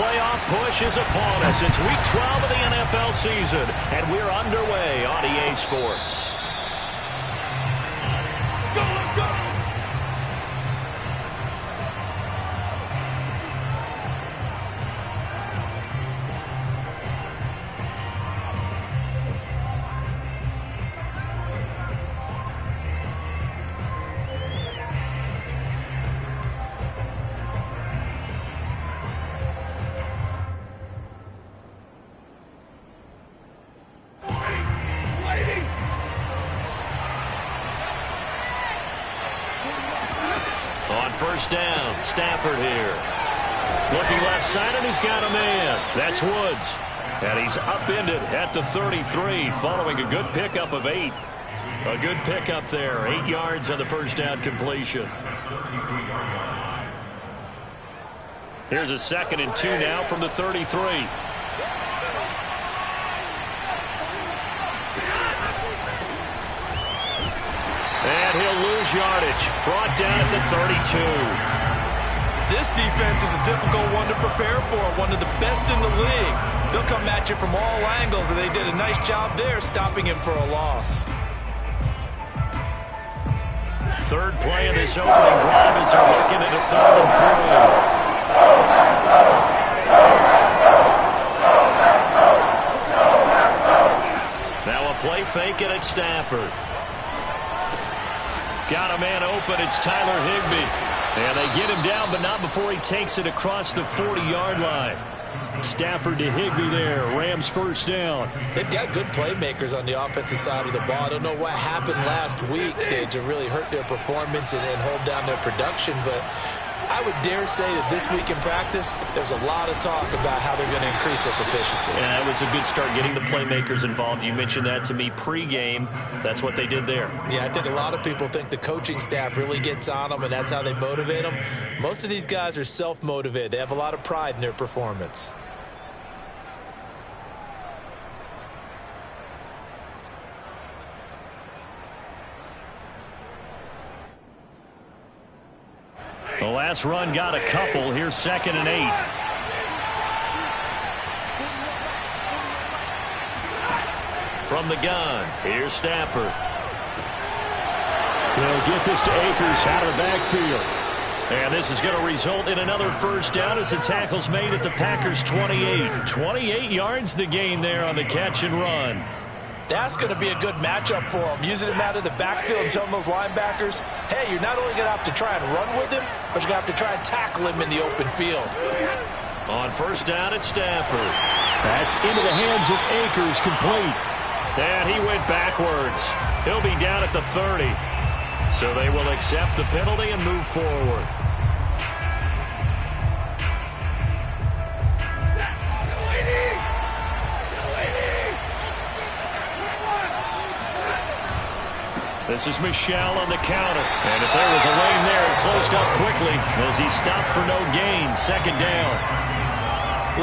playoff push is upon us. It's Week 12 of the NFL season, and we're underway on EA Sports. Go, let's go! On first down, Stafford here. Looking left side, and he's got a man. That's Woods. And he's upended at the 33, following a good pickup of 8. A good pickup there. 8 yards on the first down completion. Here's a 2nd and 2 now from the 33. And he'll lose yardage. Brought down at the 32. This defense is a difficult one to prepare for. One of the best in the league. They'll come at you from all angles, and they did a nice job there stopping him for a loss. Third play of this opening drive as they're looking at a 3rd and 3. Now a play fake it at Stafford. Got a man open. It's Tyler Higbee. And they get him down, but not before he takes it across the 40-yard line. Stafford to Higbee there. Rams first down. They've got good playmakers on the offensive side of the ball. I don't know what happened last week to really hurt their performance and hold down their production, but I would dare say that this week in practice, there's a lot of talk about how they're going to increase their proficiency. And that was a good start getting the playmakers involved. You mentioned that to me pregame. That's what they did there. Yeah, I think a lot of people think the coaching staff really gets on them, and that's how they motivate them. Most of these guys are self-motivated. They have a lot of pride in their performance. The last run got a couple. Here's 2nd and 8. From the gun, here's Stafford. They'll get this to Akers out of the backfield. And this is going to result in another first down as the tackle's made at the Packers' 28. 28 yards the gain there on the catch and run. That's going to be a good matchup for him. Using him out of the backfield and telling those linebackers, hey, you're not only going to have to try and run with him, but you're going to have to try and tackle him in the open field. On first down, it's Stafford. That's into the hands of Akers, complete. And he went backwards. He'll be down at the 30. So they will accept the penalty and move forward. This is Michel on the counter. And if there was a lane there, it closed up quickly as he stopped for no gain. 2nd down.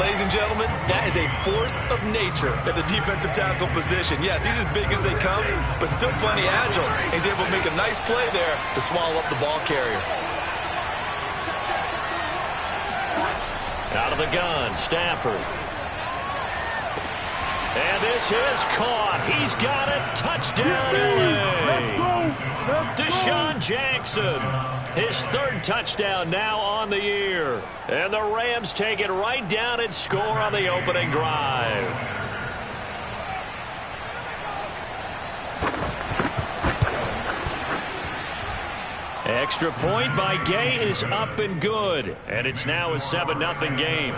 Ladies and gentlemen, that is a force of nature at the defensive tackle position. Yes, he's as big as they come, but still plenty agile. He's able to make a nice play there to swallow up the ball carrier. Out of the gun, Stafford. And this is caught. He's got it. Touchdown, LA. Deshaun Jackson. His 3rd touchdown now on the year. And the Rams take it right down and score on the opening drive. Extra point by Gay is up and good. And it's now a 7-0 game.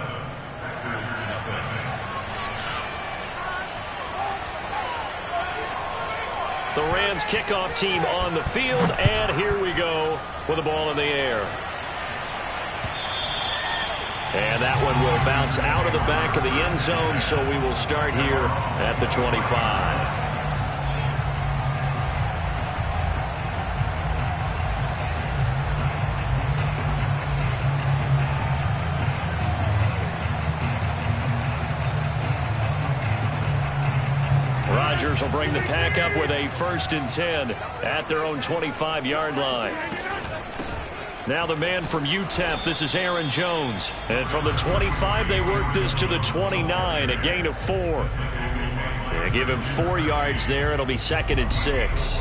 The Rams kickoff team on the field, and here we go with the ball in the air. And that one will bounce out of the back of the end zone, so we will start here at the 25. Rodgers will bring the pack up with a 1st and 10 at their own 25-yard line. Now the man from UTEP, this is Aaron Jones. And from the 25, they work this to the 29, a gain of 4. They give him 4 yards there. It'll be 2nd and 6.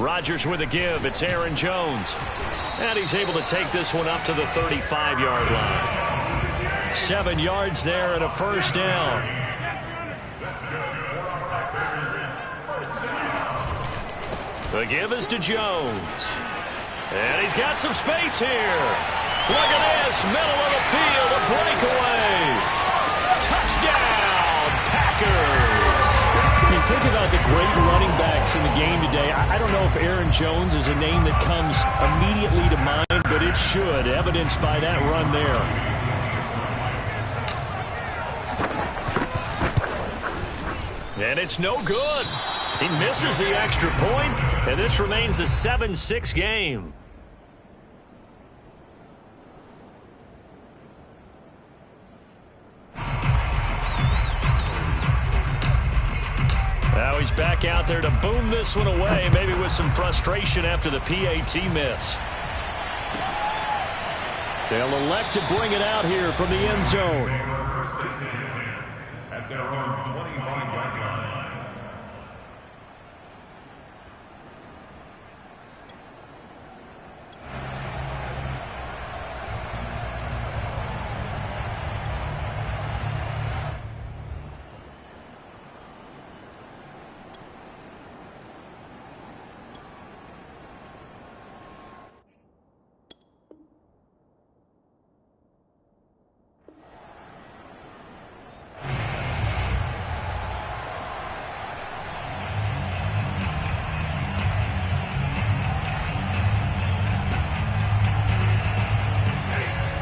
Rodgers with a give. It's Aaron Jones. And he's able to take this one up to the 35-yard line. 7 yards there and a first down. The give is to Jones. And he's got some space here. Look at this. Middle of the field. A breakaway. Touchdown, Packers. You think about the great running backs in the game today. I don't know if Aaron Jones is a name that comes immediately to mind, but it should, evidenced by that run there. And it's no good. He misses the extra point, and this remains a 7-6 game. Now he's back out there to boom this one away, maybe with some frustration after the PAT miss. They'll elect to bring it out here from the end zone. At their own 25-yard line.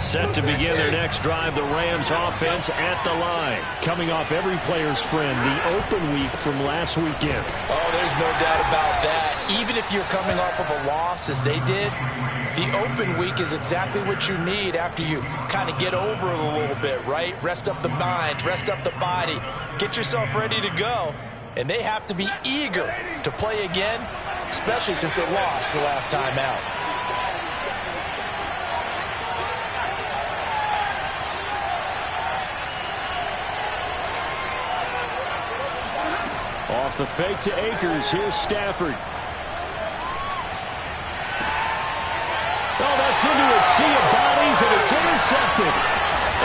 Set to begin their next drive, the Rams offense at the line. Coming off every player's friend, the open week from last weekend. Oh, there's no doubt about that. Even if you're coming off of a loss as they did, the open week is exactly what you need after you kind of get over it a little bit, right? Rest up the mind, rest up the body, get yourself ready to go. And they have to be eager to play again, especially since they lost the last time out. Off the fake to Akers, here's Stafford. Oh, that's into a sea of bodies, and it's intercepted.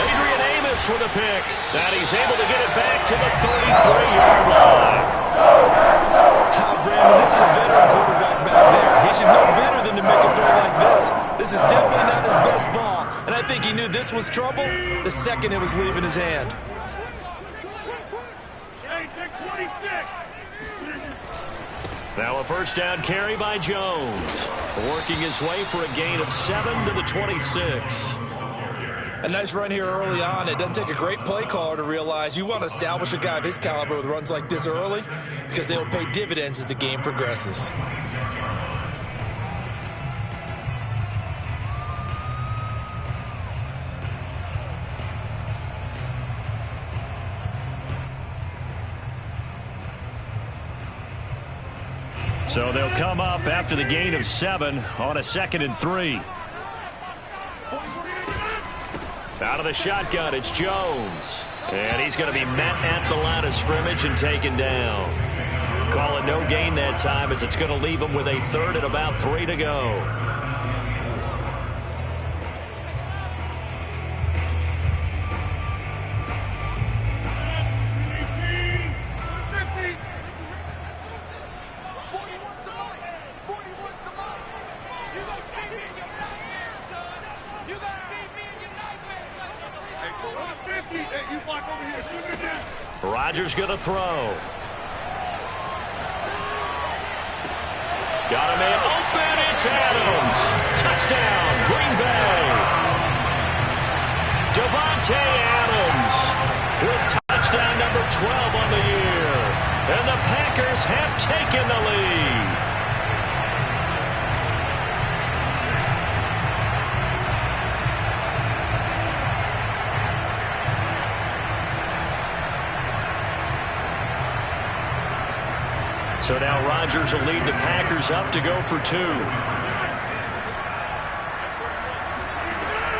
Adrian Amos with a pick. And he's able to get it back to the 33-yard line. Brandon, this is a veteran quarterback back there. He should know better than to make a throw like this. This is definitely not his best ball, and I think he knew this was trouble the second it was leaving his hand. Now a first down carry by Jones. Working his way for a gain of 7 to the 26. A nice run here early on. It doesn't take a great play caller to realize you want to establish a guy of his caliber with runs like this early because they'll pay dividends as the game progresses. So they'll come up after the gain of 7 on a 2nd and 3. Out of the shotgun, it's Jones. And he's going to be met at the line of scrimmage and taken down. Call it no gain that time as it's going to leave him with a 3rd and about 3 to go. Rodgers going to throw. Got a man open. It's Adams. Touchdown, Green Bay. Davante Adams with touchdown number 12 on the year. And the Packers have taken the lead. So now Rodgers will lead the Packers up to go for 2.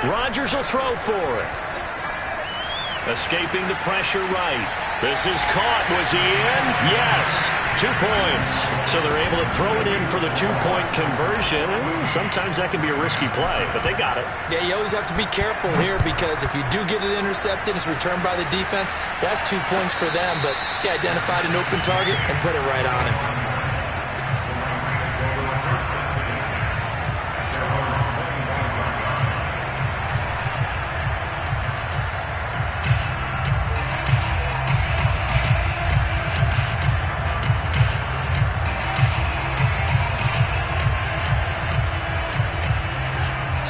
Rodgers will throw for it. Escaping the pressure right. This is caught. Was he in? Yes. 2 points. So they're able to throw it in for the 2-point conversion. Sometimes that can be a risky play, but they got it. Yeah, you always have to be careful here because if you do get it intercepted, it's returned by the defense. That's 2 points for them, but he identified an open target and put it right on him.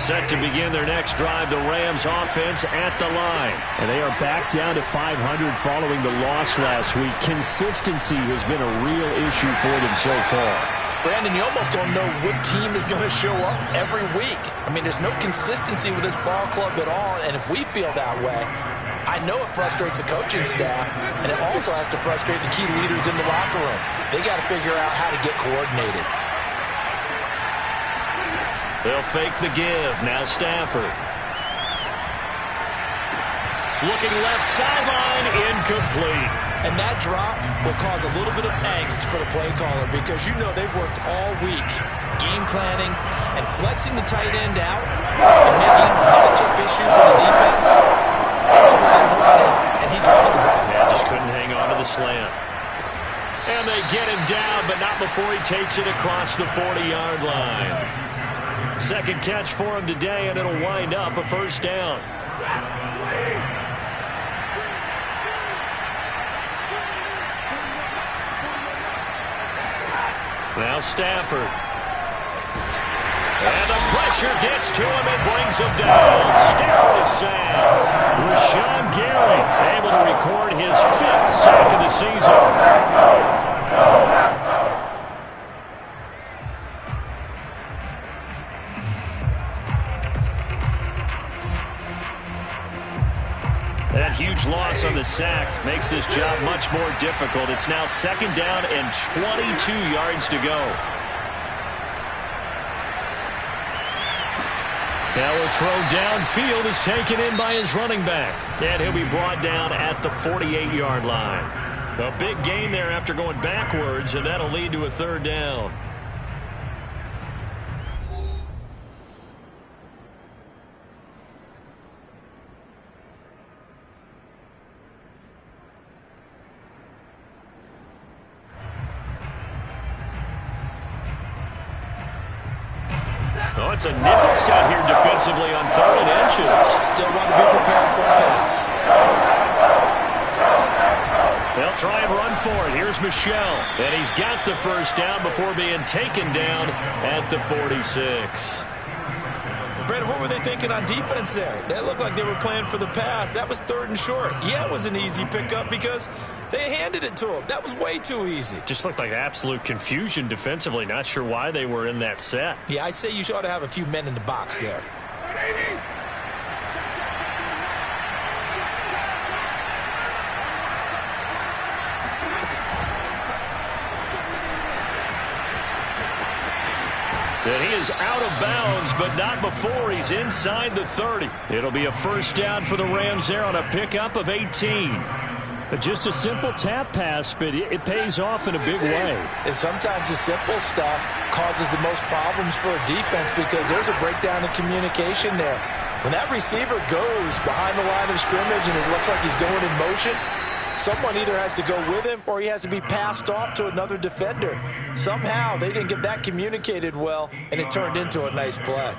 Set to begin their next drive, the Rams offense at the line. And they are back down to 500 following the loss last week. Consistency has been a real issue for them so far. Brandon, you almost don't know what team is going to show up every week. I mean, there's no consistency with this ball club at all, and if we feel that way, I know it frustrates the coaching staff, and it also has to frustrate the key leaders in the locker room. They got to figure out how to get coordinated. They'll fake the give. Now Stafford. Looking left sideline, incomplete. And that drop will cause a little bit of angst for the play caller because you know they've worked all week game planning and flexing the tight end out and making a matchup issue for the defense. They had what they wanted, and he drops the ball. Yeah, just couldn't hang on to the slant. And they get him down, but not before he takes it across the 40-yard line. Second catch for him today, and it'll wind up a first down. Now Stafford. And the pressure gets to him and brings him down. Stafford is sacked. Rashawn Gary able to record his 5th sack of the season. That huge loss on the sack makes this job much more difficult. It's now 2nd down and 22 yards to go. Now a throw downfield is taken in by his running back. And he'll be brought down at the 48-yard line. A big gain there after going backwards, and that'll lead to a 3rd down. Oh, it's a nickel set here defensively on 3rd and inches. Still want to be prepared for a pass. They'll try and run for it. Here's Michel. And he's got the first down before being taken down at the 46. Brandon, what were they thinking on defense there? That looked like they were playing for the pass. That was 3rd and short. Yeah, it was an easy pickup because they handed it to him. That was way too easy. Just looked like absolute confusion defensively. Not sure why they were in that set. Yeah, I'd say you ought to have a few men in the box there. And he is out of bounds, but not before he's inside the 30. It'll be a first down for the Rams there on a pickup of 18. But just a simple tap pass, but it pays off in a big way. And sometimes the simple stuff causes the most problems for a defense because there's a breakdown in communication there. When that receiver goes behind the line of scrimmage and it looks like he's going in motion, someone either has to go with him or he has to be passed off to another defender. Somehow they didn't get that communicated well, and it turned into a nice play.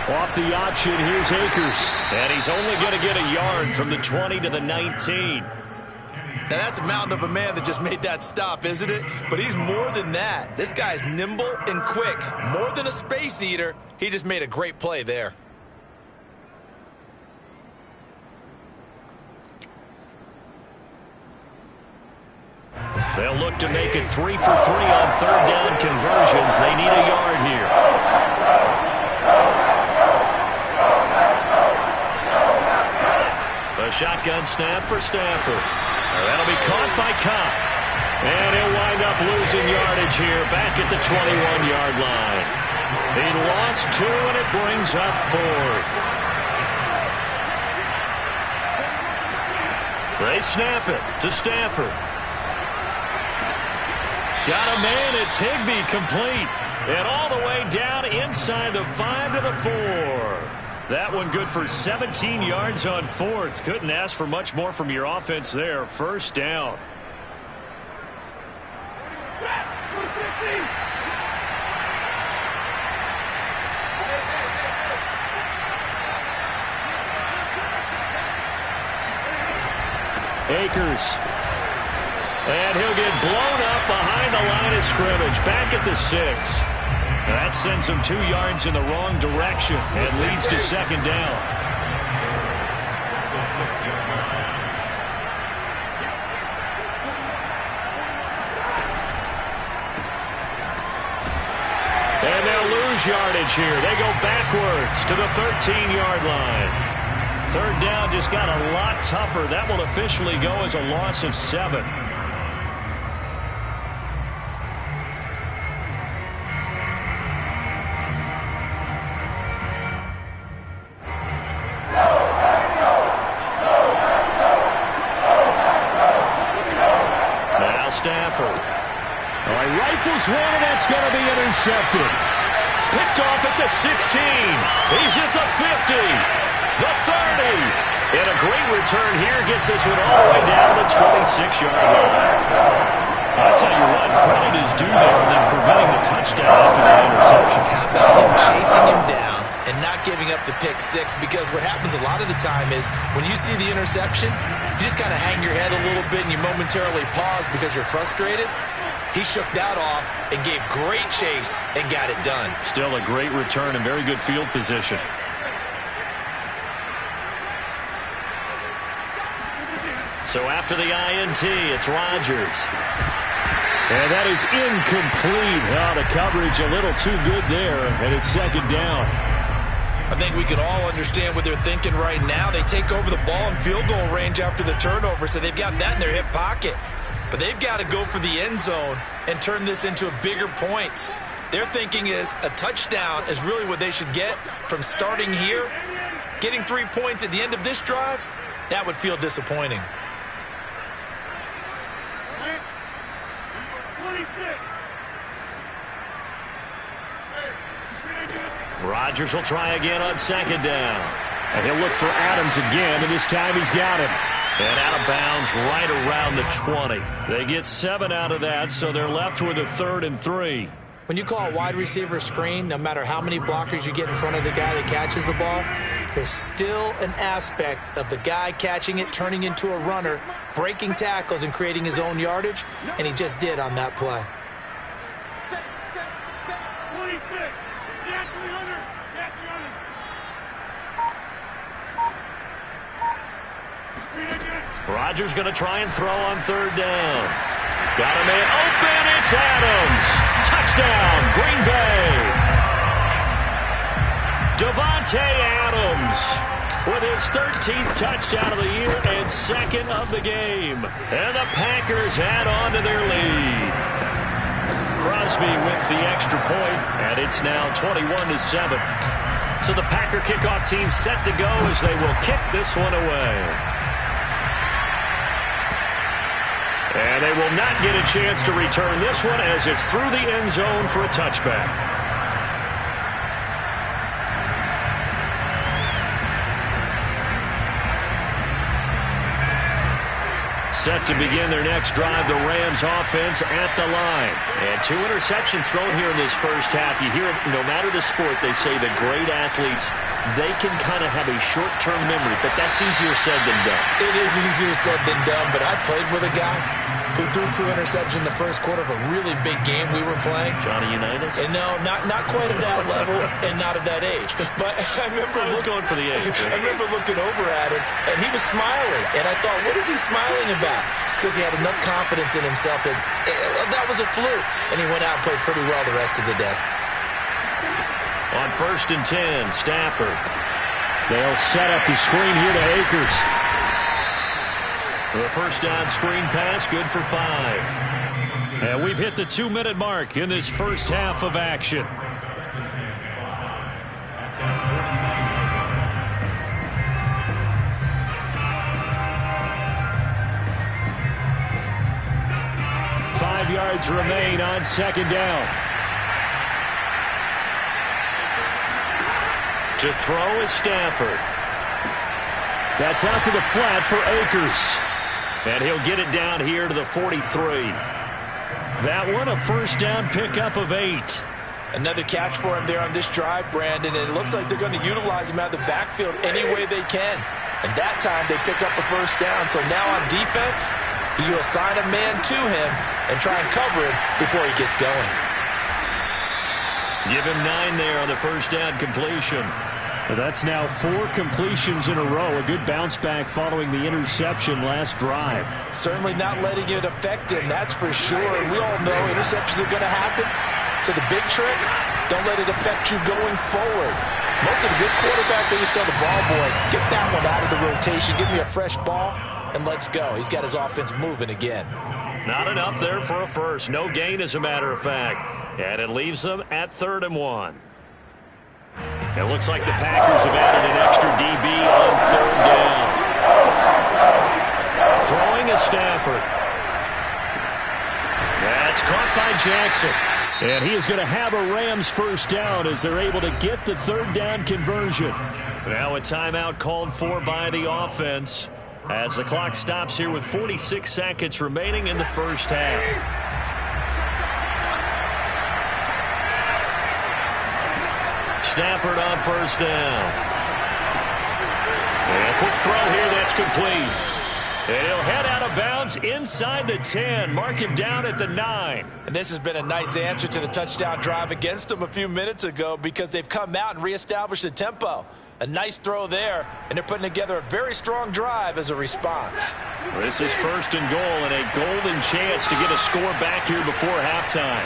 Off the option, here's Akers. And he's only going to get a yard from the 20 to the 19. Now, that's a mountain of a man that just made that stop, isn't it? But he's more than that. This guy's nimble and quick. More than a space eater. He just made a great play there. They'll look to make it 3 for 3 on 3rd down conversions. They need a yard here. shotgun snap for Stafford. That'll be caught by Cobb. And he'll wind up losing yardage here back at the 21-yard line. He lost 2, and it brings up 4th. They snap it to Stafford. Got a man. It's Higbee complete. And all the way down inside the 5 to the 4. That one good for 17 yards on 4th. Couldn't ask for much more from your offense there. First down. Akers. And he'll get blown up behind the line of scrimmage. Back at the 6. That sends him 2 yards in the wrong direction and leads to second down. And they'll lose yardage here. They go backwards to the 13-yard line. Third down just got a lot tougher. That will officially go as a loss of 7. Now Stafford. All right, rifles one, and that's going to be intercepted. Picked off at the 16. He's at the 50. The 30. And a great return here gets this one all the way down to the 26-yard line. I'll tell you what, credit is due there and then preventing the touchdown after that interception. How about him chasing him down and not giving up the pick 6? Because what happens a lot of the time is when you see the interception, you just kind of hang your head a little bit and you momentarily pause because you're frustrated. He shook that off and gave great chase and got it done. Still a great return and very good field position. So after the INT, it's Rodgers. And that is incomplete. Oh, the coverage a little too good there, and it's second down. I think we can all understand what they're thinking right now. They take over the ball in field goal range after the turnover, so they've got that in their hip pocket. But they've got to go for the end zone and turn this into bigger points. Their thinking is a touchdown is really what they should get from starting here. Getting 3 points at the end of this drive, that would feel disappointing. Rodgers will try again on second down. And he'll look for Adams again, and this time he's got him. And out of bounds right around the 20. They get 7 out of that, so they're left with a 3rd and 3. When you call a wide receiver screen, no matter how many blockers you get in front of the guy that catches the ball, there's still an aspect of the guy catching it, turning into a runner, breaking tackles and creating his own yardage, and he just did on that play. Rodgers going to try and throw on third down. Got a man open. It's Adams. Touchdown, Green Bay. Davante Adams with his 13th touchdown of the year and 2nd of the game. And the Packers add on to their lead. Crosby with the extra point, and it's now 21-7. So the Packer kickoff team set to go as they will kick this one away. And they will not get a chance to return this one as it's through the end zone for a touchback. Set to begin their next drive, the Rams offense at the line. And 2 interceptions thrown here in this first half. You hear it, no matter the sport, they say the great athletes, they can kind of have a short-term memory, but that's easier said than done. It is easier said than done, but I played with a guy who threw 2 interceptions in the first quarter of a really big game we were playing. Johnny Unitas? And no, not quite of that level and not of that age. But I remember going for the age. I remember looking over at him, and he was smiling. And I thought, what is he smiling about? It's because he had enough confidence in himself that that was a fluke. And he went out and played pretty well the rest of the day. On 1st and 10, Stafford. They'll set up the screen here to Akers. The first down screen pass, good for 5. And we've hit the 2-minute mark in this first half of action. Yards remain on second down. To throw is Stafford. That's out to the flat for Akers. And he'll get it down here to the 43. That one a first down pickup of 8. Another catch for him there on this drive, Brandon, and it looks like they're going to utilize him out of the backfield any way they can. And that time they pick up a first down. So now on defense, you assign a man to him and try and cover him before he gets going. Give him 9 there on the first down completion. That's now 4 completions in a row. A good bounce back following the interception last drive. Certainly not letting it affect him, that's for sure. And we all know interceptions are going to happen. So the big trick, don't let it affect you going forward. Most of the good quarterbacks, they just tell the ball boy, get that one out of the rotation, give me a fresh ball, and let's go. He's got his offense moving again. Not enough there for a first. No gain, as a matter of fact. And it leaves them at 3rd and 1. It looks like the Packers have added an extra DB on 3rd down. Throwing is Stafford. That's caught by Jackson. And he is going to have a Rams first down as they're able to get the 3rd down conversion. Now a timeout called for by the offense as the clock stops here with 46 seconds remaining in the first half. Stafford on first down. And a quick throw here that's complete. And he'll head out of bounds inside the 10. Mark him down at the 9. And this has been a nice answer to the touchdown drive against them a few minutes ago because they've come out and reestablished the tempo. A nice throw there, and they're putting together a very strong drive as a response. This is 1st and goal and a golden chance to get a score back here before halftime.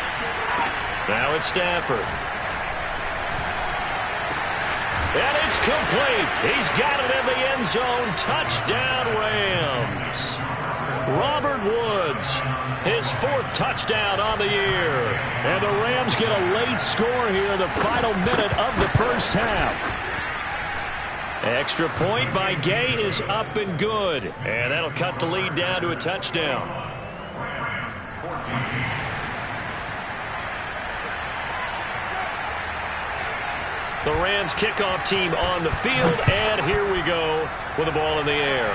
Now it's Stafford. And it's complete. He's got it in the end zone. Touchdown, Rams. Robert Woods, his 4th touchdown on the year. And the Rams get a late score here in the final minute of the first half. Extra point by Gay is up and good. And that'll cut the lead down to a touchdown. The Rams kickoff team on the field, and here we go with the ball in the air.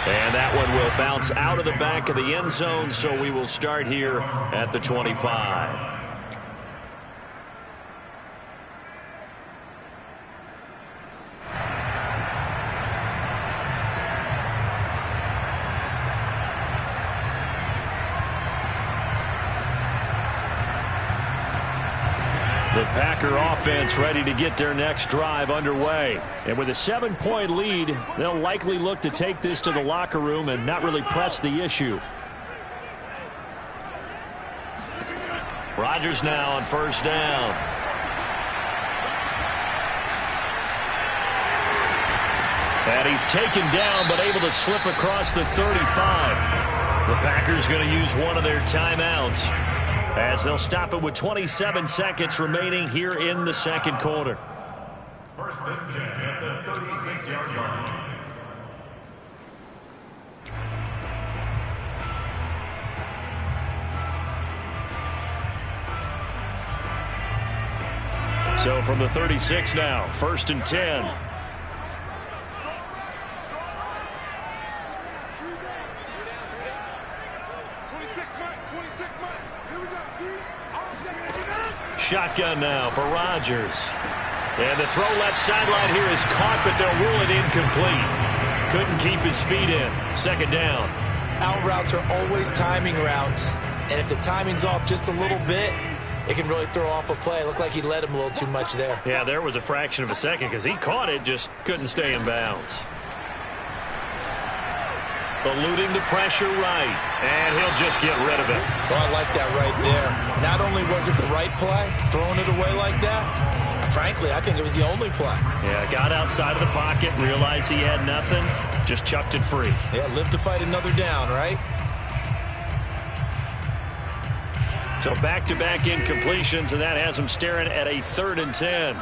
And that one will bounce out of the back of the end zone, so we will start here at the 25. The Packer offense ready to get their next drive underway. And with a 7-point lead, they'll likely look to take this to the locker room and not really press the issue. Rodgers now on first down. And he's taken down but able to slip across the 35. The Packers going to use one of their timeouts as they'll stop it with 27 seconds remaining here in the second quarter. 1st and 10 at the 36-yard line. So from the 36 now, 1st and 10. Shotgun now for Rodgers. And the throw left sideline here is caught, but they'll rule it incomplete. Couldn't keep his feet in. 2nd down. Out routes are always timing routes. And if the timing's off just a little bit, it can really throw off a play. It looked like he led him a little too much there. Yeah, there was a fraction of a second because he caught it, just couldn't stay in bounds. Eluding the pressure right, and he'll just get rid of it. Oh, I like that right there. Not only was it the right play, throwing it away like that, Frankly, I think it was the only play. Yeah, got outside of the pocket, realized he had nothing, just chucked it free. Yeah, live to fight another down, right? So back-to-back incompletions, and that has him staring at a 3rd and 10.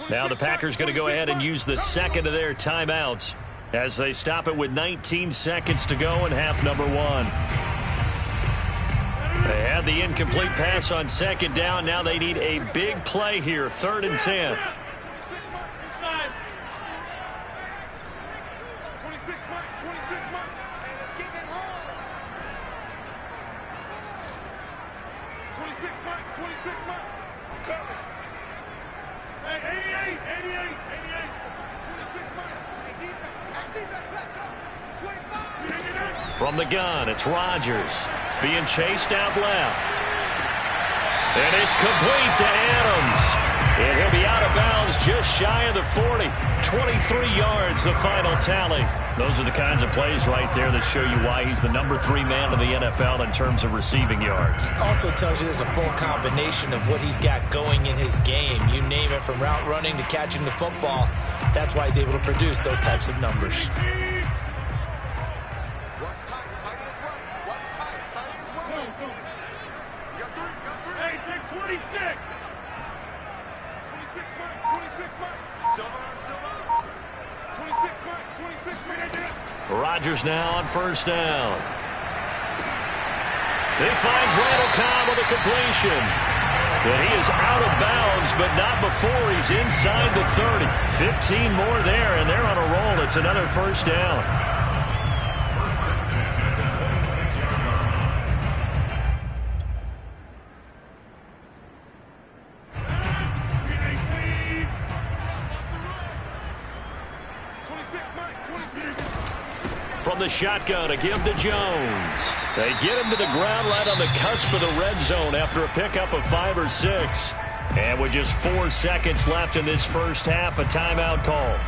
Now the Packers going to go ahead and use the second of their timeouts as they stop it with 19 seconds to go in half number 1. They had the incomplete pass on 2nd down. Now they need a big play here, 3rd and 10. From the gun, it's Rodgers being chased out left. And it's complete to Adams. And he'll be out of bounds just shy of the 40. 23 yards, the final tally. Those are the kinds of plays right there that show you why he's the number 3 man in the NFL in terms of receiving yards. Also tells you there's a full combination of what he's got going in his game. You name it, from route running to catching the football. That's why he's able to produce those types of numbers. Rodgers now on 1st down. He finds Randall Cobb with a completion. And he is out of bounds, but not before he's inside the 30. 15 more there, and they're on a roll. It's another 1st down. From the shotgun, a give to Jones. They get him to the ground right on the cusp of the red zone after a pickup of 5 or 6. And with just 4 seconds left in this first half, a timeout call.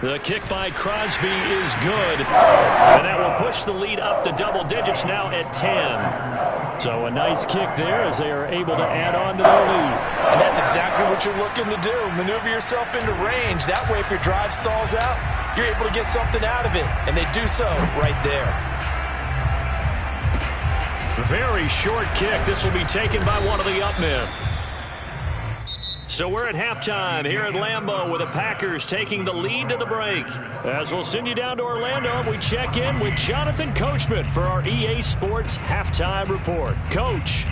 The kick by Crosby is good. And that will push the lead up to double digits now at 10. So a nice kick there as they are able to add on to their lead. And that's exactly what you're looking to do. Maneuver yourself into range. That way, if your drive stalls out, you're able to get something out of it. And they do so right there. Very short kick. This will be taken by one of the up men. So we're at halftime here at Lambeau with the Packers taking the lead to the break. As we'll send you down to Orlando, we check in with Jonathan Coachman for our EA Sports Halftime Report. Coach.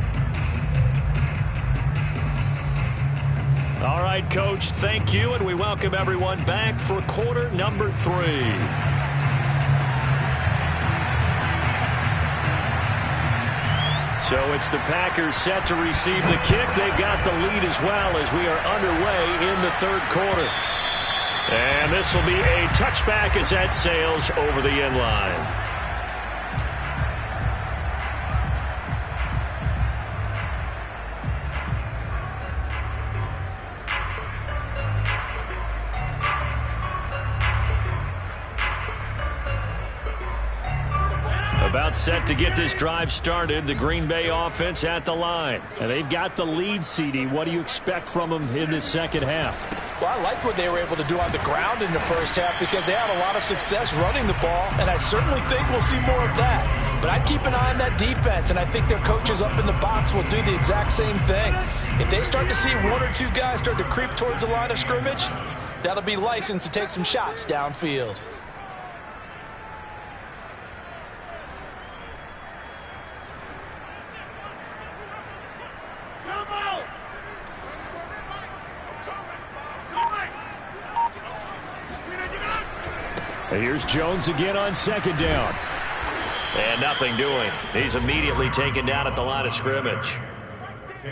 All right, Coach, thank you, and we welcome everyone back for quarter number 3. So it's the Packers set to receive the kick. They've got the lead as well as we are underway in the 3rd quarter. And this will be a touchback as that sails over the end line. About set to get this drive started. The Green Bay offense at the line. And they've got the lead, CD. What do you expect from them in this second half? Well, I like what they were able to do on the ground in the first half because they had a lot of success running the ball, and I certainly think we'll see more of that. But I'd keep an eye on that defense, and I think their coaches up in the box will do the exact same thing. If they start to see 1 or 2 guys start to creep towards the line of scrimmage, that'll be licensed to take some shots downfield. Here's Jones again on 2nd down. And nothing doing. He's immediately taken down at the line of scrimmage.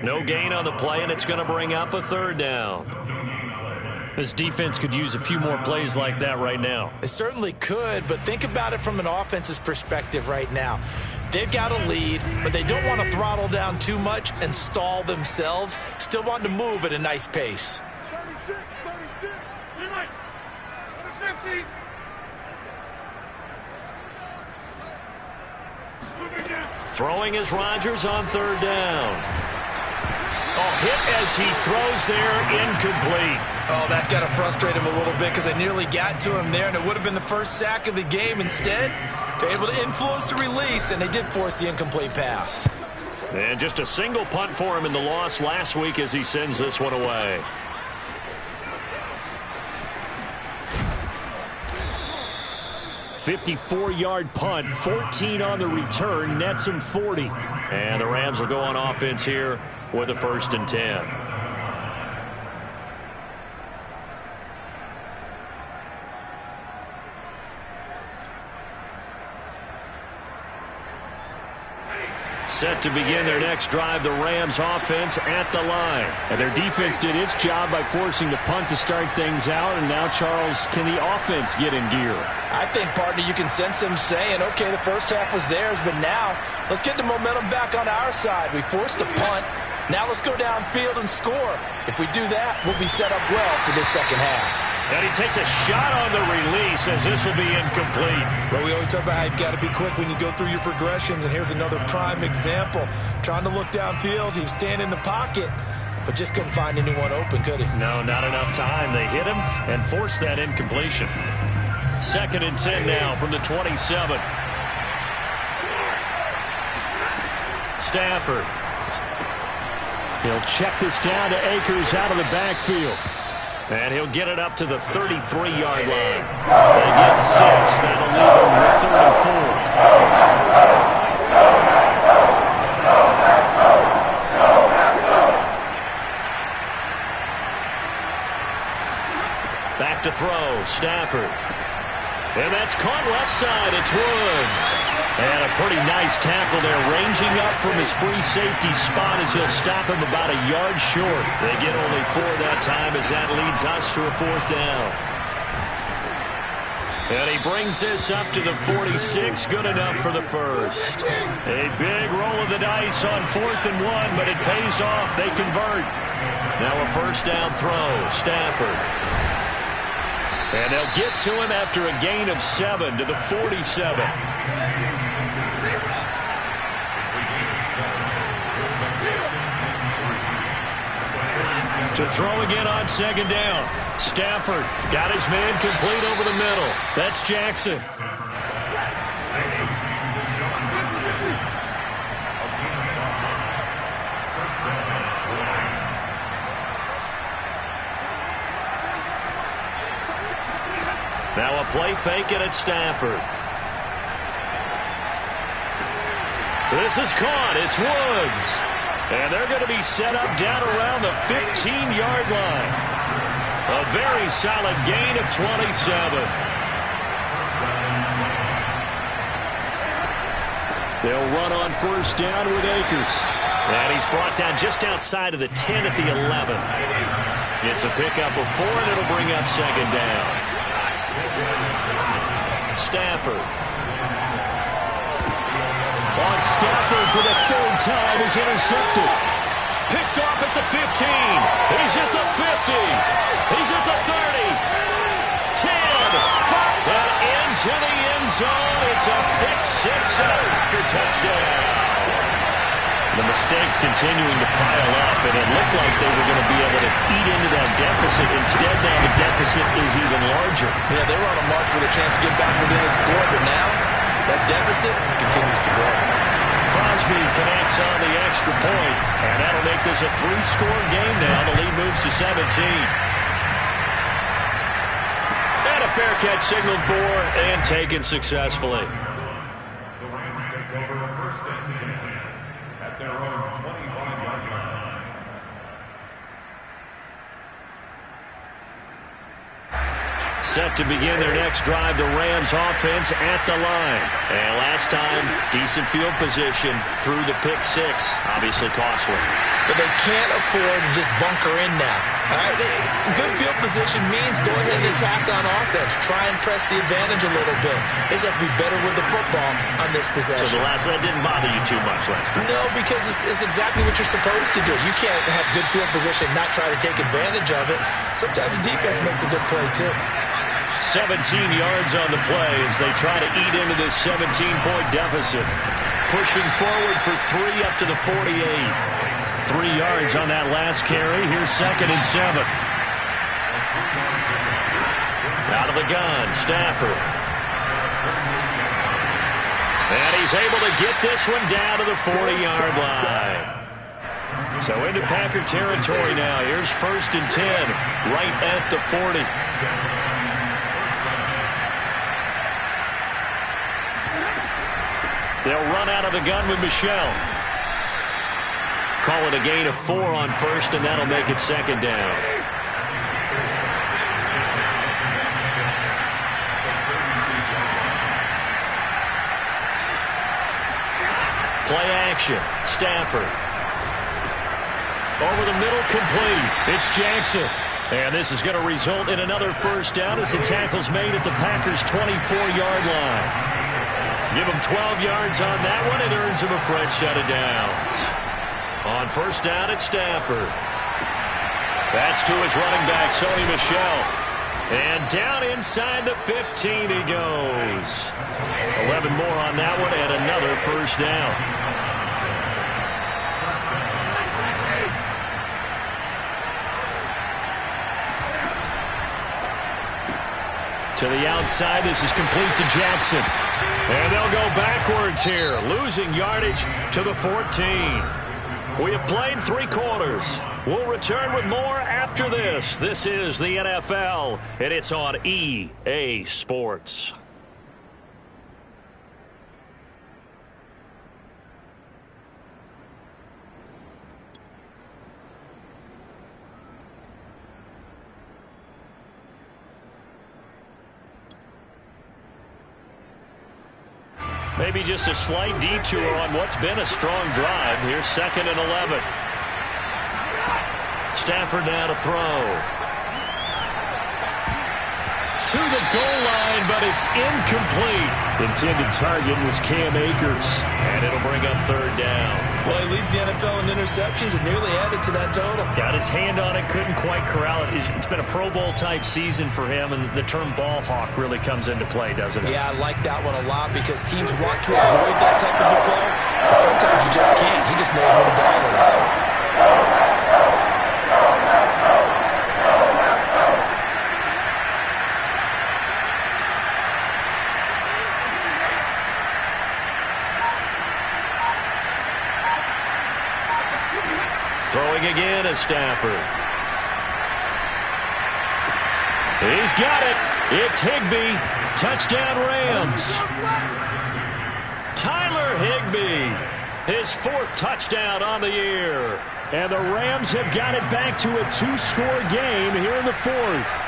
No gain on the play, and it's going to bring up a 3rd down. This defense could use a few more plays like that right now. It certainly could, but think about it from an offense's perspective right now. They've got a lead, but they don't want to throttle down too much and stall themselves. Still want to move at a nice pace. 36. 50. Throwing is Rodgers on third down. Oh, hit as he throws there, incomplete. Oh, that's got to frustrate him a little bit because they nearly got to him there, and it would have been the first sack of the game. Instead, they're able to influence the release, and they did force the incomplete pass. And just a single punt for him in the loss last week as he sends this one away. "54-yard punt, 14 on the return, nets him 40. And the Rams will go on offense here with a 1st and 10. Set to begin their next drive, the Rams offense at the line. And their defense did its job by forcing the punt to start things out. And now, Charles, can the offense get in gear? I think, partner, you can sense them saying, okay, the first half was theirs, but now let's get the momentum back on our side. We forced a punt. Now let's go downfield and score. If we do that, we'll be set up well for this second half. And he takes a shot on the release as this will be incomplete. Well, we always talk about how you've got to be quick when you go through your progressions, and here's another prime example. Trying to look downfield, he was standing in the pocket, but just couldn't find anyone open, could he? No, not enough time. They hit him and forced that incompletion. 2nd and 10 now from the 27. Stafford. He'll check this down to Akers out of the backfield. And he'll get it up to the 33-yard line. They get 6. That'll leave him with 3rd and 4. Back to throw, Stafford. And that's caught left side. It's Woods. And a pretty nice tackle there, ranging up from his free safety spot as he'll stop him about a yard short. They get only 4 that time as that leads us to a 4th down. And he brings this up to the 46, good enough for the first. A big roll of the dice on 4th and 1, but it pays off. They convert. Now a 1st down throw, Stafford. And they'll get to him after a gain of 7 to the 47. To throw again on 2nd down. Stafford got his man complete over the middle. That's Jackson. Now a play fake and it's Stafford. This is caught. It's Woods. And they're going to be set up down around the 15-yard line. A very solid gain of 27. They'll run on 1st down with Akers. And he's brought down just outside of the 10 at the 11. It's a pickup of 4, and it'll bring up 2nd down. Stafford. Stafford for the 3rd time is intercepted. Picked off at the 15. He's at the 50. He's at the 30. 10. 5. And into the end zone. It's a pick 6 and a record touchdown. The mistakes continuing to pile up, and it looked like they were going to be able to eat into that deficit. Instead, now the deficit is even larger. Yeah, they were on a march with a chance to get back within a score, but now that deficit continues to grow. Crosby connects on the extra point, and that'll make this a 3-score game now. The lead moves to 17. And a fair catch signaled for and taken successfully. The Rams take over 1st and 10 at their own 25-yard line. Set to begin their next drive, the Rams offense at the line. And last time, decent field position through the pick six. Obviously costly. But they can't afford to just bunker in now. All right, good field position means go ahead and attack on offense. Try and press the advantage a little bit. They just have to be better with the football on this possession. So that didn't bother you too much last time? No, because it's exactly what you're supposed to do. You can't have good field position and not try to take advantage of it. Sometimes the defense makes a good play, too. 17 yards on the play as they try to eat into this 17-point deficit. Pushing forward for 3 up to the 48. 3 yards on that last carry. Here's 2nd and 7. Out of the gun, Stafford. And he's able to get this one down to the 40-yard line. So into Packer territory now. Here's 1st and 10, right at the 40. They'll run out of the gun with Michel. Call it a gain of 4 on 1st, and that'll make it 2nd down. Play action. Stafford. Over the middle, complete. It's Jackson. And this is going to result in another 1st down as the tackle's made at the Packers' 24-yard line. Give him 12 yards on that one. It earns him a fresh set of downs. On 1st down, it's Stafford. That's to his running back, Sony Michel. And down inside the 15 he goes. 11 more on that one and another 1st down. To the outside, this is complete to Jackson. And they'll go backwards here, losing yardage to the 14. We have played 3 quarters. We'll return with more after this. This is the NFL, and it's on EA Sports. Maybe just a slight detour on what's been a strong drive. Here's 2nd and 11. Stafford now to throw. To the goal line, but it's incomplete. Intended target was Cam Akers, and it'll bring up 3rd down. Well, he leads the NFL in interceptions and nearly added to that total. Got his hand on it, couldn't quite corral it. It's been a Pro Bowl-type season for him, and the term ball hawk really comes into play, doesn't it? Yeah, I like that one a lot because teams want to avoid that type of a player, but sometimes you just can't. He just knows where the ball is. Throwing again is Stafford. He's got it. It's Higbee. Touchdown Rams. Tyler Higbee. His 4th touchdown on the year. And the Rams have got it back to a 2-score game here in the 4th.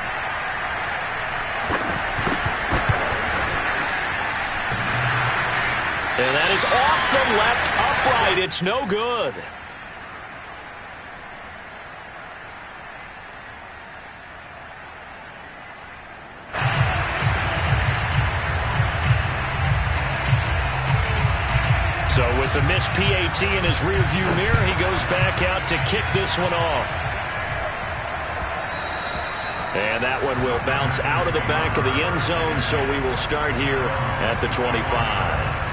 And that is off the left upright. It's no good. So with the missed PAT in his rearview mirror, he goes back out to kick this one off. And that one will bounce out of the back of the end zone, so we will start here at the 25.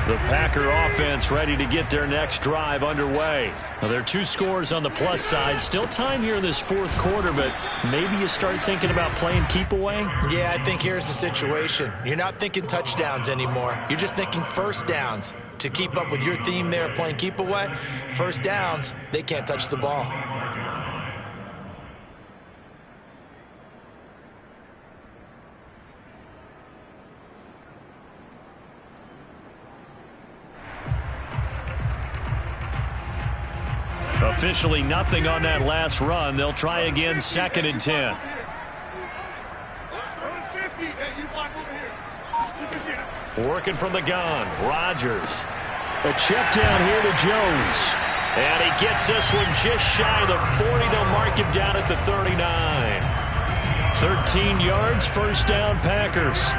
The Packer offense ready to get their next drive underway. Now, there are 2 scores on the plus side. Still time here in this 4th quarter, but maybe you start thinking about playing keep away? Yeah, I think here's the situation. You're not thinking touchdowns anymore. You're just thinking 1st downs. To keep up with your theme there, playing keep away, 1st downs, they can't touch the ball. Officially nothing on that last run. They'll try again, 2nd and 10. Working from the gun, Rodgers. A check down here to Jones. And he gets this one just shy of the 40. They'll mark him down at the 39. 13 yards, first down, Packers.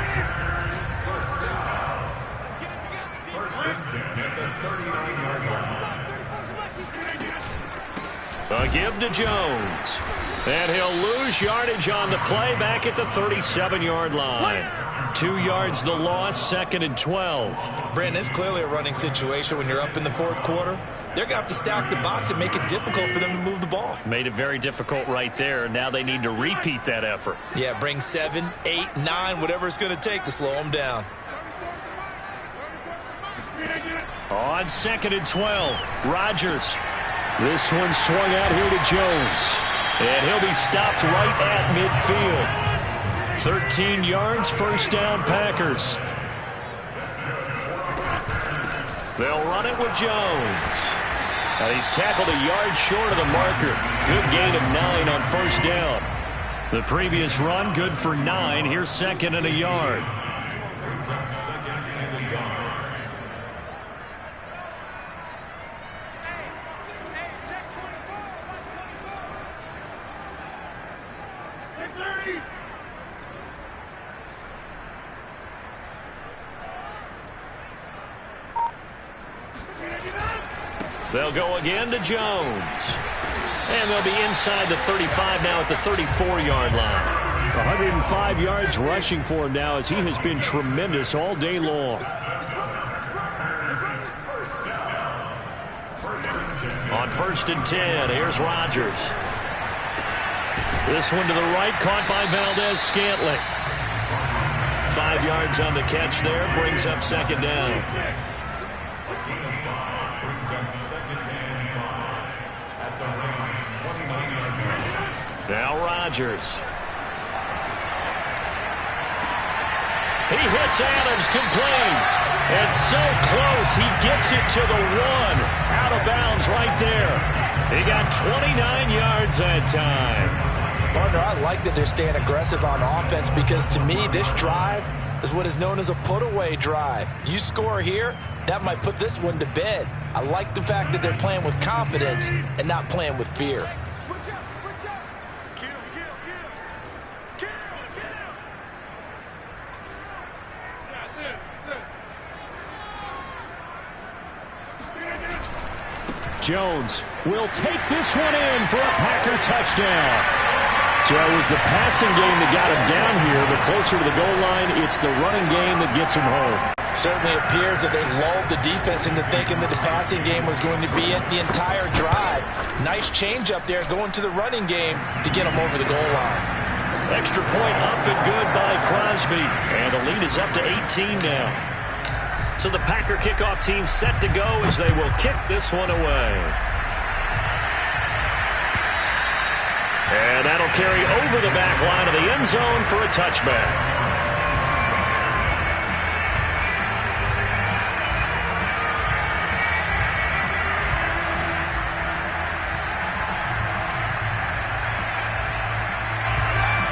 A give to Jones. And he'll lose yardage on the play back at the 37-yard line. 2 yards the loss, 2nd and 12. Brandon, it's clearly a running situation when you're up in the 4th quarter. They're going to have to stack the box and make it difficult for them to move the ball. Made it very difficult right there. Now they need to repeat that effort. Yeah, bring 7, 8, 9, whatever it's going to take to slow them down. On 2nd and 12, Rodgers. This one swung out here to Jones. And he'll be stopped right at midfield. 13 yards, first down, Packers. They'll run it with Jones. And he's tackled a yard short of the marker. Good gain of 9 on first down. The previous run, good for 9. Here's 2nd and a yard. They'll go again to Jones. And they'll be inside the 35 now at the 34-yard line. 105 yards rushing for him now as he has been tremendous all day long. On 1st and 10, here's Rodgers. This one to the right, caught by Valdez-Scantling. 5 yards on the catch there, brings up 2nd down. Now Rodgers. He hits Adams complete. And so close, he gets it to the 1. Out of bounds right there. He got 29 yards that time. Partner, I like that they're staying aggressive on offense because to me, this drive is what is known as a put-away drive. You score here, that might put this one to bed. I like the fact that they're playing with confidence and not playing with fear. Jones will take this one in for a Packer touchdown. So it was the passing game that got him down here, but closer to the goal line, it's the running game that gets him home. Certainly appears that they lulled the defense into thinking that the passing game was going to be it the entire drive. Nice change up there going to the running game to get him over the goal line. Extra point up and good by Crosby. And the lead is up to 18 now. So the Packer kickoff team set to go as they will kick this one away. And that'll carry over the back line of the end zone for a touchback.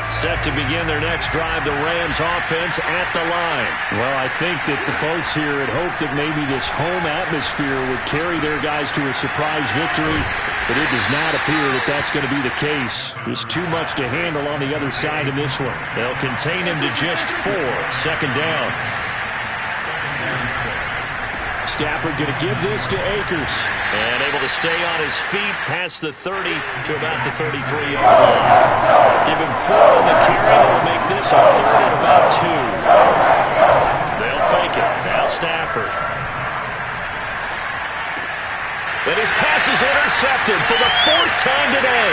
Set to begin their next drive, the Rams offense at the line. Well, I think that the folks here had hoped that maybe this home atmosphere would carry their guys to a surprise victory, but it does not appear that that's going to be the case. There's too much to handle on the other side in this one. They'll contain him to just 4, 2nd down. Stafford going to give this to Akers. And able to stay on his feet past the 30 to about the 33-yard line. Give him 4 on the carry. That'll make this a 3rd and about 2. They'll fake it. Now Stafford. And his pass is intercepted for the 4th time today.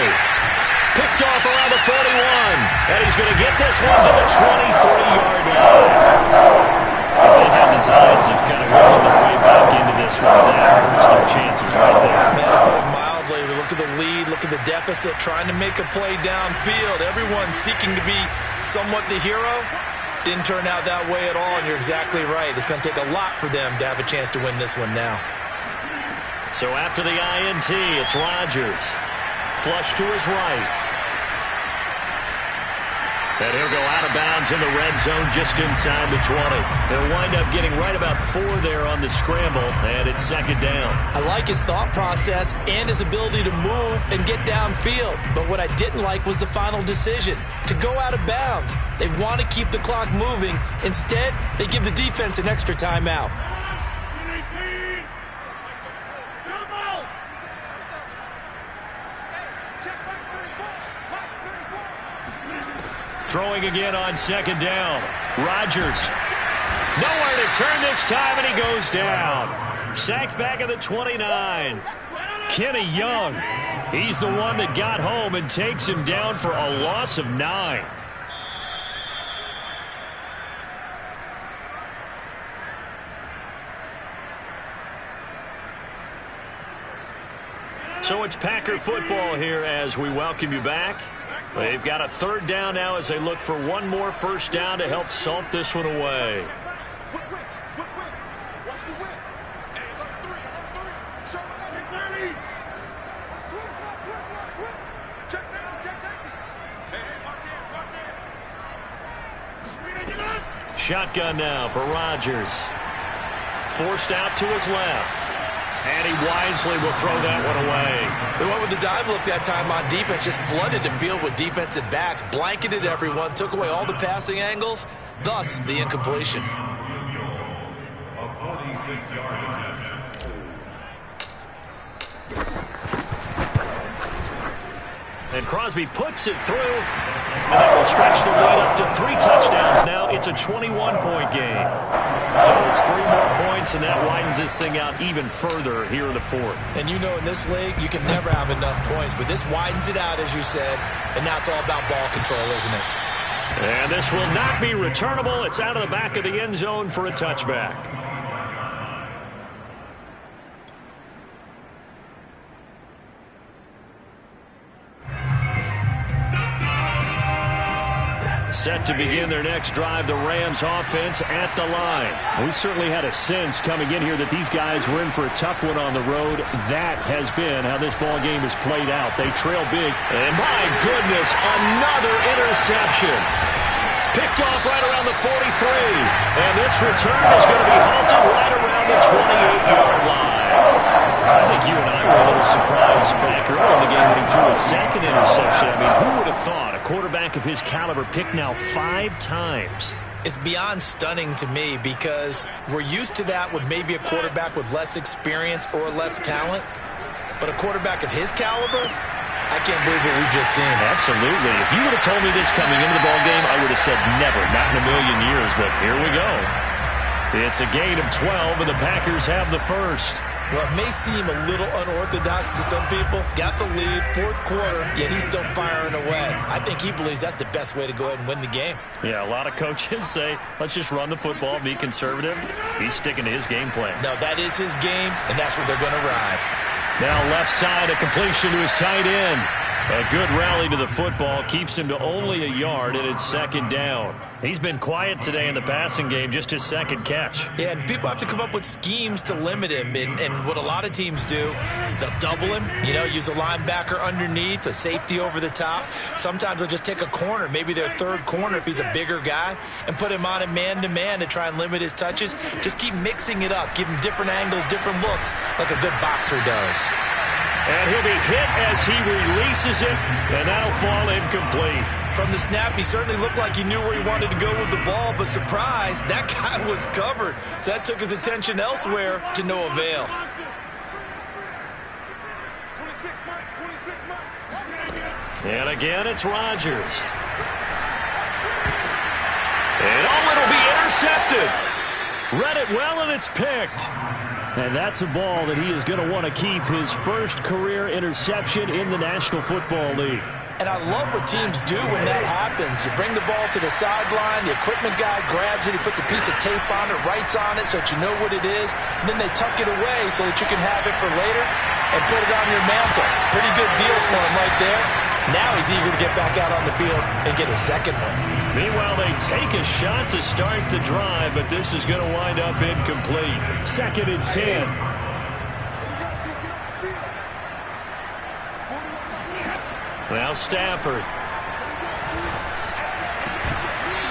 Picked off around the 41. And he's going to get this one to the 23-yard line. If they had designs of kind of working their way back into this one, that hurts their chances right there. Man, to put it mildly, we look at the lead, look at the deficit, trying to make a play downfield. Everyone seeking to be somewhat the hero. Didn't turn out that way at all, and you're exactly right. It's going to take a lot for them to have a chance to win this one now. So after the INT, it's Rodgers. Flush to his right. And he'll go out of bounds in the red zone just inside the 20. They'll wind up getting right about 4 there on the scramble, and it's second down. I like his thought process and his ability to move and get downfield. But what I didn't like was the final decision, to go out of bounds. They want to keep the clock moving. Instead, they give the defense an extra timeout. Throwing again on second down. Rodgers. Nowhere to turn this time, and he goes down. Sacked back at the 29. Kenny Young. He's the one that got home and takes him down for a loss of 9. So it's Packer football here as we welcome you back. They've got a third down now as they look for one more first down to help salt this one away. Shotgun now for Rodgers. Forced out to his left. And he wisely will throw that one away. They went with the dive look that time on defense, just flooded the field with defensive backs, blanketed everyone, took away all the passing angles, thus the incompletion. A 46-yard attempt. And Crosby puts it through. And that will stretch the lead up to 3 touchdowns now. It's a 21-point game. So it's 3 more points, and that widens this thing out even further here in the 4th. And you know in this league, you can never have enough points, but this widens it out, as you said, and now it's all about ball control, isn't it? And this will not be returnable. It's out of the back of the end zone for a touchback. Set to begin their next drive, the Rams offense at the line. We certainly had a sense coming in here that these guys were in for a tough one on the road. That has been how this ball game has played out. They trail big. And my goodness, another interception. Picked off right around the 43. And this return is going to be halted right around the 28-yard line. I think you and I were a little surprised back early in the game when he threw a second interception. I mean, who would have thought a quarterback of his caliber picked now 5 times? It's beyond stunning to me because we're used to that with maybe a quarterback with less experience or less talent. But a quarterback of his caliber, I can't believe what we've just seen. Absolutely. If you would have told me this coming into the ballgame, I would have said never, not in a million years. But here we go. It's a gain of 12, and the Packers have the first. Well, it may seem a little unorthodox to some people. Got the lead, 4th quarter, yet he's still firing away. I think he believes that's the best way to go ahead and win the game. Yeah, a lot of coaches say, let's just run the football, be conservative. He's sticking to his game plan. No, that is his game, and that's what they're going to ride. Now left side, a completion to his tight end. A good rally to the football keeps him to only a yard, and it's second down. He's been quiet today in the passing game, just his second catch. Yeah, and people have to come up with schemes to limit him, and what a lot of teams do, they'll double him, use a linebacker underneath, a safety over the top. Sometimes they'll just take a corner, maybe their 3rd corner if he's a bigger guy, and put him on a man-to-man to try and limit his touches. Just keep mixing it up, give him different angles, different looks, like a good boxer does. And he'll be hit as he releases it, and that'll fall incomplete. From the snap, he certainly looked like he knew where he wanted to go with the ball, but surprise, that guy was covered. So that took his attention elsewhere to no avail. And again, it's Rodgers. And it'll be intercepted. Read it well, and it's picked. And that's a ball that he is going to want to keep, his first career interception in the National Football League. And I love what teams do when that happens. You bring the ball to the sideline, the equipment guy grabs it, he puts a piece of tape on it, writes on it so that you know what it is, and then they tuck it away so that you can have it for later and put it on your mantle. Pretty good deal for him right there. Now he's eager to get back out on the field and get his second one. Meanwhile, they take a shot to start the drive, but this is going to wind up incomplete. 2nd and 10. Now Stafford.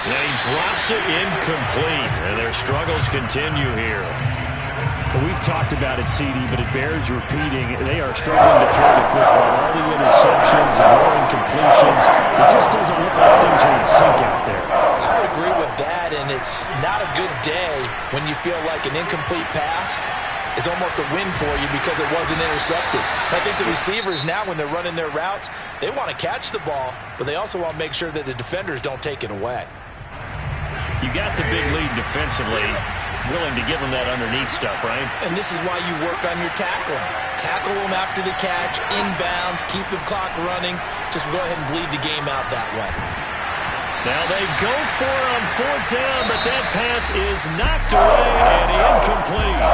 And he drops it incomplete. And their struggles continue here. Well, we've talked about it, CD, but it bears repeating. They are struggling to throw the football. All the interceptions and more incompletions. It just doesn't look like things are in sync out there. I would agree with that, and it's not a good day when you feel like an incomplete pass is almost a win for you because it wasn't intercepted. I think the receivers now, when they're running their routes, they want to catch the ball, but they also want to make sure that the defenders don't take it away. You got the big lead defensively, willing to give them that underneath stuff, right? And this is why you work on your tackling. Tackle them after the catch, inbounds, keep the clock running. Just go ahead and bleed the game out that way. Now they go for it on 4th down, but that pass is knocked away and incomplete.